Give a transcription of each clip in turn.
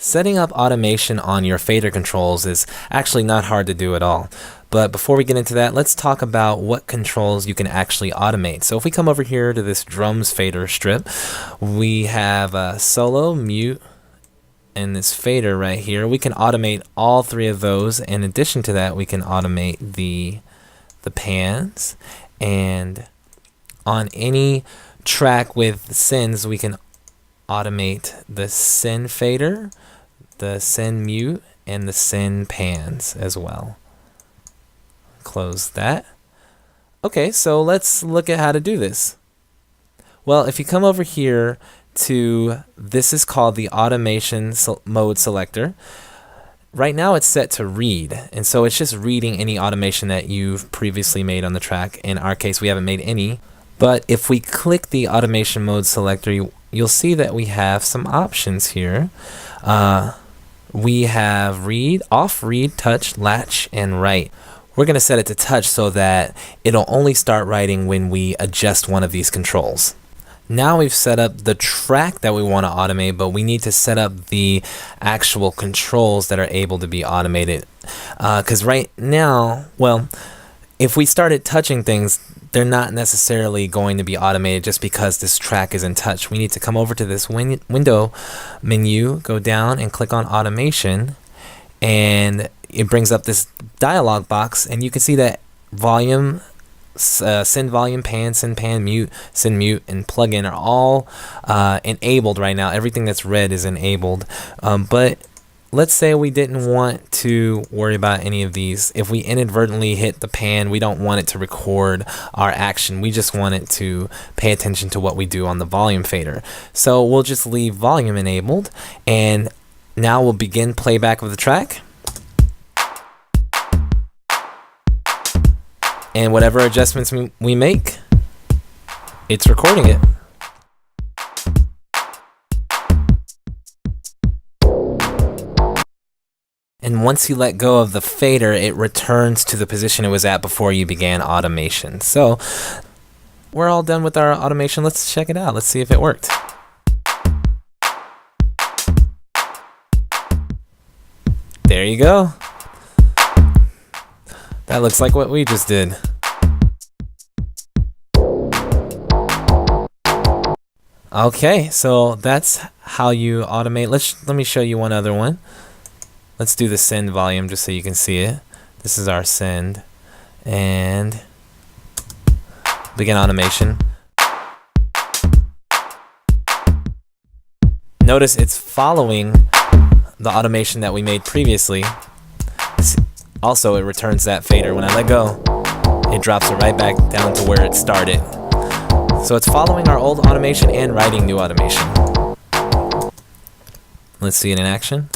Setting up automation on your fader controls is actually not hard to do at all. But before we get into that, let's talk about what controls you can actually automate. So if we come over here to this drums fader strip, we have solo, mute, and this fader right here. We can automate all three of those. In addition to that, we can automate the pans, and on any track with sends, we can automate the send fader, the send mute, and the send pans as well. Close that. Okay, so let's look at how to do this. Well, if you come over here to, this is called the automation mode selector. Right now it's set to read, and so it's just reading any automation that you've previously made on the track. In our case, we haven't made any. But if we click the automation mode selector, you'll see that we have some options here. We have read, off, read, touch, latch, and write. We're going to set it to touch so that it'll only start writing when we adjust one of these controls. Now we've set up the track that we want to automate, but we need to set up the actual controls that are able to be automated. Because right now, well, if we started touching things, they're not necessarily going to be automated just because this track is in touch. We need to come over to this window menu, go down and click on automation, and it brings up this dialog box, and you can see that volume, send volume, pan, send pan, mute, send mute, and plugin are all enabled right now. Everything that's red is enabled. But let's say we didn't want to worry about any of these. If we inadvertently hit the pan, we don't want it to record our action. We just want it to pay attention to what we do on the volume fader. So we'll just leave volume enabled, and now we'll begin playback of the track. And whatever adjustments we make, it's recording it. And once you let go of the fader, it returns to the position it was at before you began automation. So we're all done with our automation. Let's check it out. Let's see if it worked. There you go. That looks like what we just did. Okay, so that's how you automate. Let me show you one other one. Let's do the send volume just so you can see it. This is our send, and begin automation. Notice it's following the automation that we made previously. Also, it returns that fader. When I let go, it drops it right back down to where it started. So it's following our old automation and writing new automation. Let's see it in action.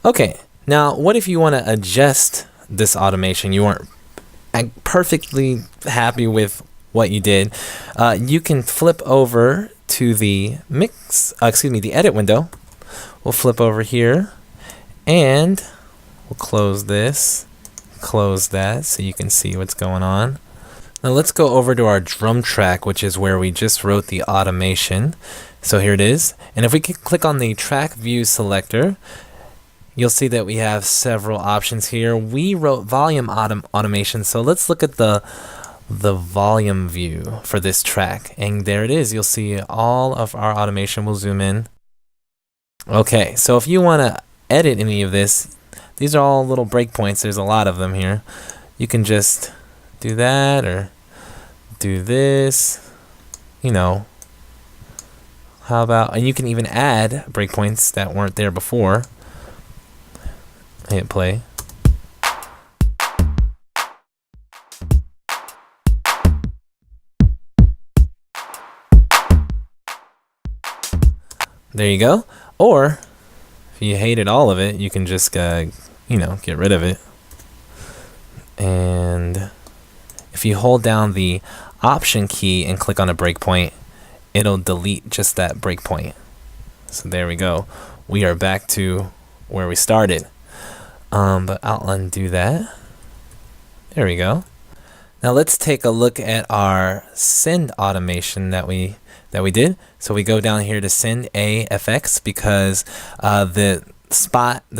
Okay, now what if you want to adjust this automation? You weren't perfectly happy with what you did. You can flip over to the the edit window. We'll flip over here, and we'll close this, close that, so you can see what's going on. Now let's go over to our drum track, which is where we just wrote the automation. So here it is. And if we click on the track view selector, you'll see that we have several options here. We wrote volume automation, so let's look at the volume view for this track, and there it is. You'll see all of our automation. We'll zoom in. Okay, so if you want to edit any of this, these are all little breakpoints. There's a lot of them here. You can just do that or do this, you know. How about, and you can even add breakpoints that weren't there before. Hit play. There you go. Or if you hated all of it, you can just get rid of it. And if you hold down the option key and click on a breakpoint, it'll delete just that breakpoint. So there we go. We are back to where we started. But I'll undo that. There we go. Now let's take a look at our send automation that we did. So we go down here to send a FX because the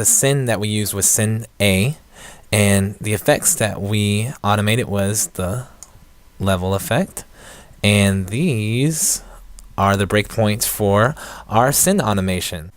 send that we used was send a, and the effects that we automated was the level effect, and these are the breakpoints for our send automation.